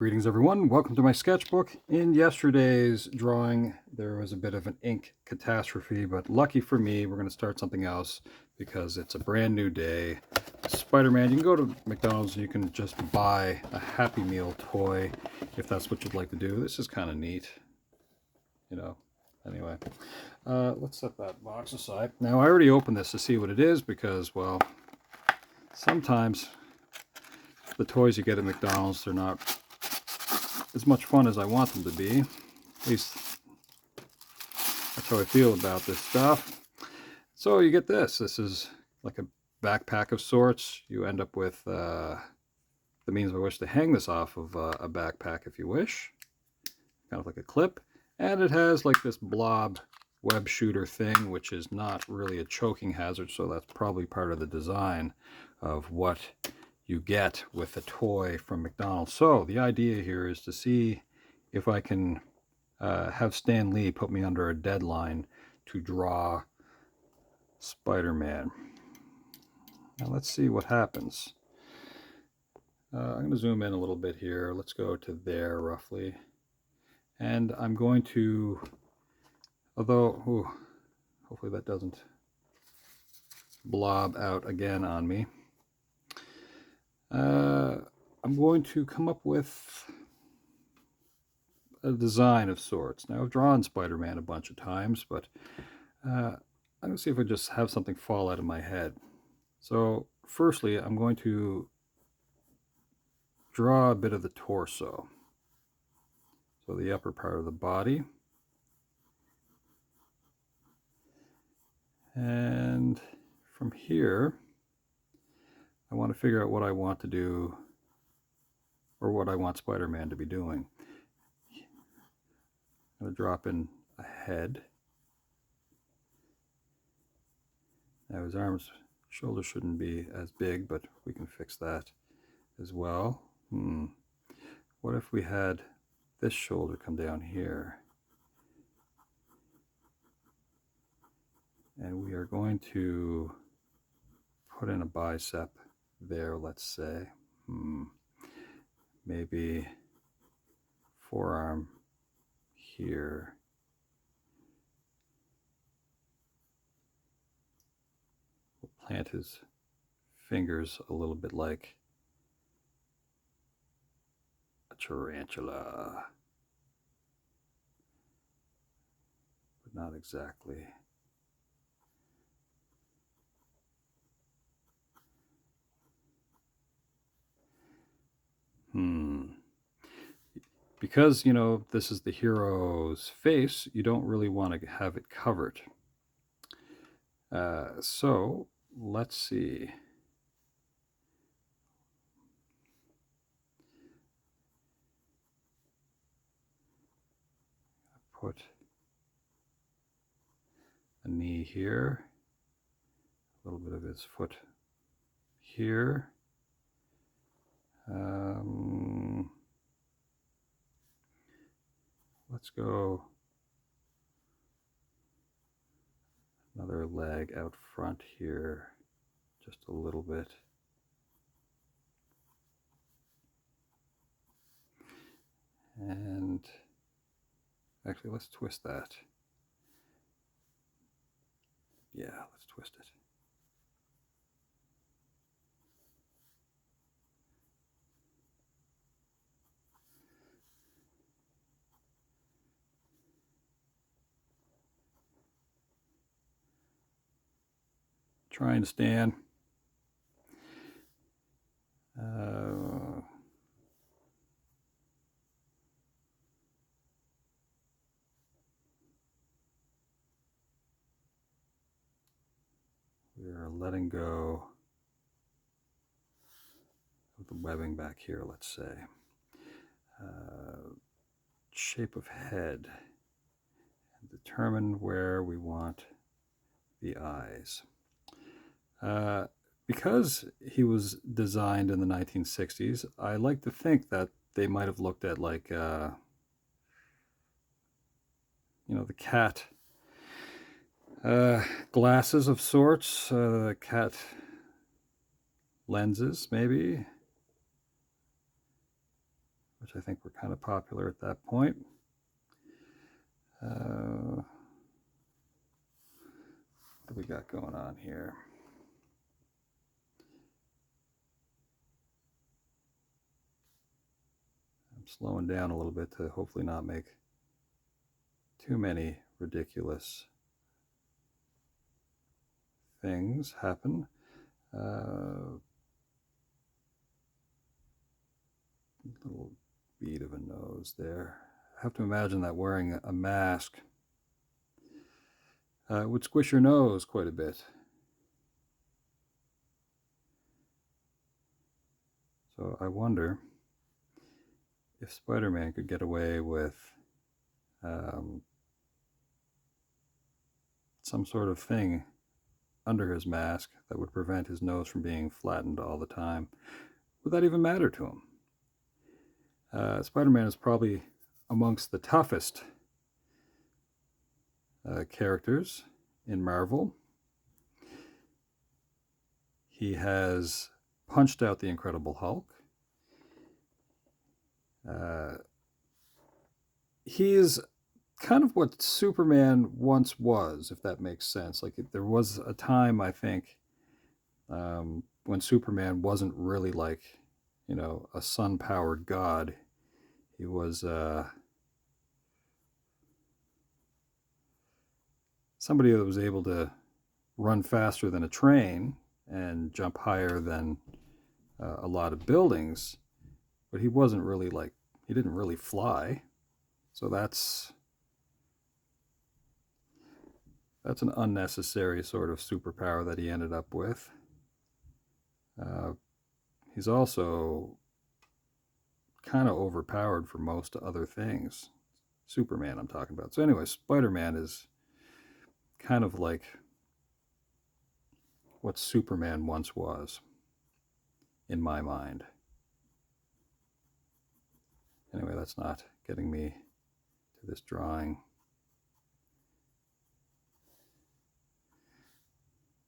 Greetings everyone, welcome to my sketchbook. In yesterday's drawing there was a bit of an ink catastrophe, but lucky for me we're going to start something else because it's a brand new day. Spider-Man, you can go to McDonald's and you can just buy a Happy Meal toy if that's what you'd like to do. This is kind of neat, you know. Anyway, let's set that box aside. Now I already opened this to see what it is because, well, sometimes the toys you get at McDonald's, they're not as much fun as I want them to be. At least that's how I feel about this stuff. So you get this. This is like a backpack of sorts. You end up with the means by which to hang this off of a backpack if you wish. Kind of like a clip. And it has like this blob web shooter thing, which is not really a choking hazard, so that's probably part of the design of what you get with a toy from McDonald's. So the idea here is to see if I can have Stan Lee put me under a deadline to draw Spider-Man. Now let's see what happens. I'm going to zoom in a little bit here. Let's go to there roughly. And I'm going to, although, hopefully that doesn't blob out again on me. I'm going to come up with a design of sorts. Now I've drawn Spider-Man a bunch of times, but I'm going to see if I just have something fall out of my head. So firstly, I'm going to draw a bit of the torso. So the upper part of the body. And from here, I want to figure out what I want to do, or what I want Spider-Man to be doing. I'm going to drop in a head. Now his arms, shoulders shouldn't be as big, but we can fix that as well. What if we had this shoulder come down here? And we are going to put in a bicep there, let's say. Maybe forearm here. We'll plant his fingers a little bit like a tarantula, but not exactly. Because, you know, this is the hero's face, you don't really want to have it covered. So let's see. Put a knee here, a little bit of his foot here. Let's go another leg out front here, just a little bit. And actually, let's twist that. Yeah, let's twist it. Trying to stand. We are letting go of the webbing back here, let's say. Shape of head. And determine where we want the eyes. Because he was designed in the 1960s, I like to think that they might have looked at, like, you know, the cat glasses of sorts, cat lenses maybe, which I think were kind of popular at that point. What do we got going on here? I'm slowing down a little bit to hopefully not make too many ridiculous things happen. Little bead of a nose there. I have to imagine that wearing a mask would squish your nose quite a bit. So I wonder if Spider-Man could get away with some sort of thing under his mask that would prevent his nose from being flattened all the time. Would that even matter to him? Spider-Man is probably amongst the toughest characters in Marvel. He has punched out the Incredible Hulk. He's kind of what Superman once was, if that makes sense. Like, there was a time, I think, when Superman wasn't really like, you know, a sun-powered god. He was somebody that was able to run faster than a train and jump higher than a lot of buildings, but he wasn't really like, he didn't really fly. So that's an unnecessary sort of superpower that he ended up with. He's also kind of overpowered for most other things. Superman, I'm talking about. So anyway, Spider-Man is kind of like what Superman once was, in my mind. Anyway, that's not getting me to this drawing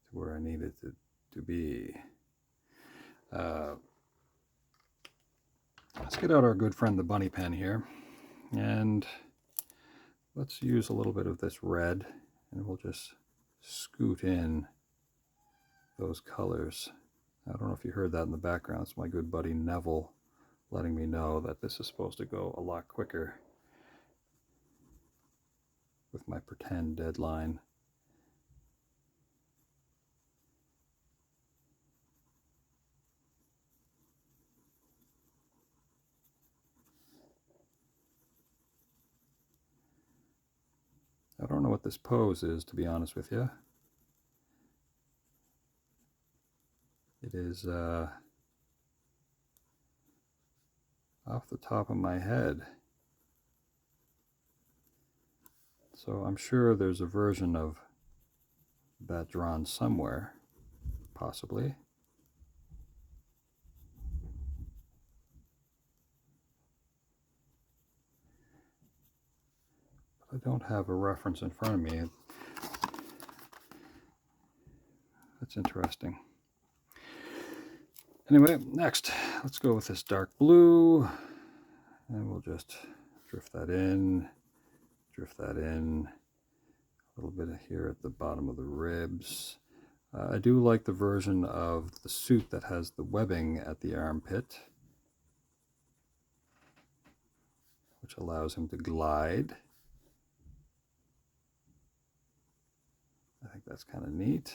to where I needed to be. Let's get out our good friend the bunny pen here, and let's use a little bit of this red, and we'll just scoot in those colors. I don't know if you heard that in the background. It's my good buddy Neville letting me know that this is supposed to go a lot quicker with my pretend deadline. I don't know what this pose is, to be honest with you. It is off the top of my head. So I'm sure there's a version of that drawn somewhere, possibly. But I don't have a reference in front of me. That's interesting. Anyway, next, let's go with this dark blue, and we'll just drift that in, a little bit here at the bottom of the ribs. I do like the version of the suit that has the webbing at the armpit, which allows him to glide. I think that's kind of neat.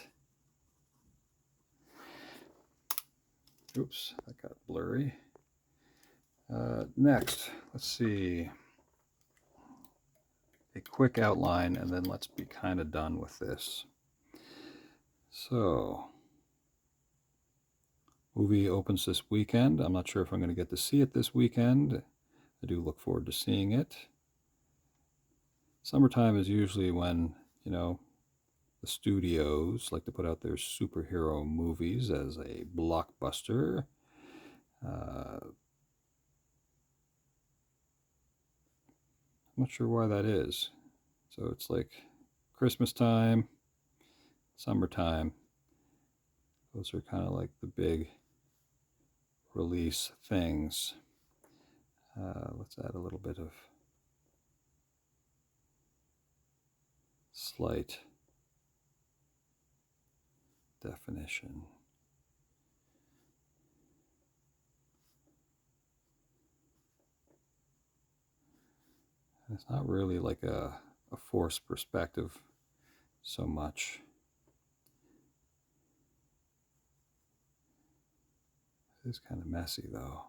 Oops, that got blurry. Next, let's see. A quick outline, and then let's be kind of done with this. So, movie opens this weekend. I'm not sure if I'm going to get to see it this weekend. I do look forward to seeing it. Summertime is usually when, you know, the studios like to put out their superhero movies as a blockbuster. I'm not sure why that is. So it's like Christmas time, summertime. Those are kind of like the big release things. Let's add a little bit of slight definition. And it's not really like a forced perspective so much. It's kind of messy though.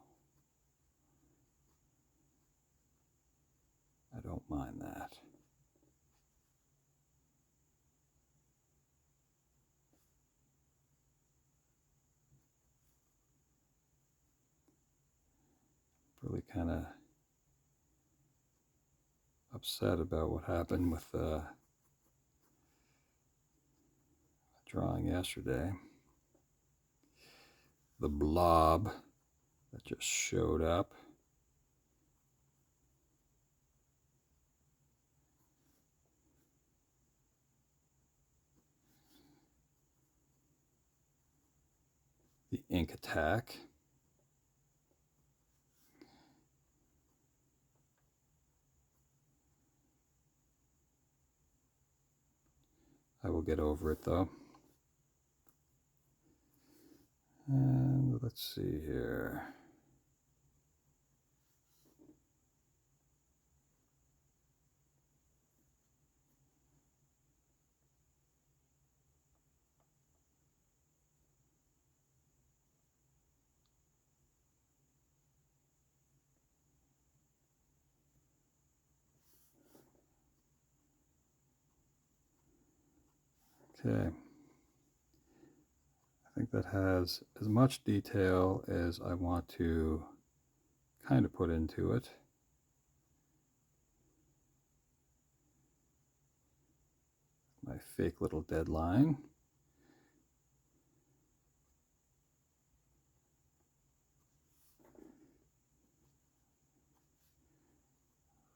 I don't mind that. Really kind of upset about what happened with the drawing yesterday. The blob that just showed up. The ink attack. I will get over it though. And let's see here. Okay. I think that has as much detail as I want to kind of put into it. My fake little deadline.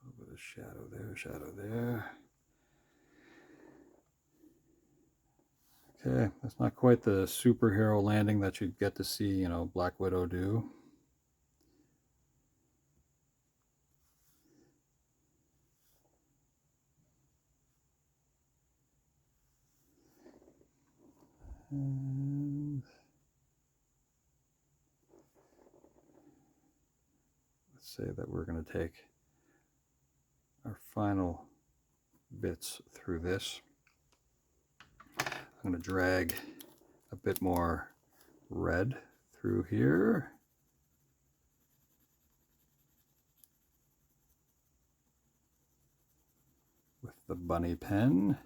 A little bit of shadow there, shadow there. Okay, that's not quite the superhero landing that you'd get to see, you know, Black Widow do. And let's say that we're going to take our final bits through this. I'm going to drag a bit more red through here. With the bunny pen.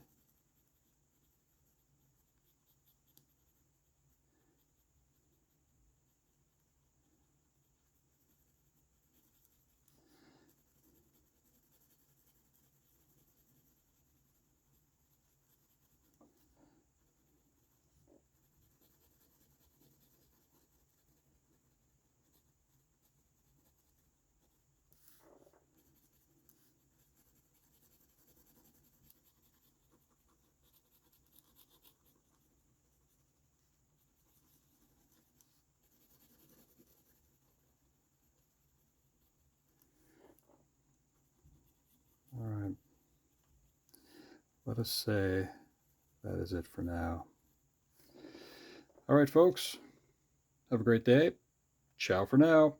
All right. Let us say that is it for now. All right, folks. Have a great day. Ciao for now.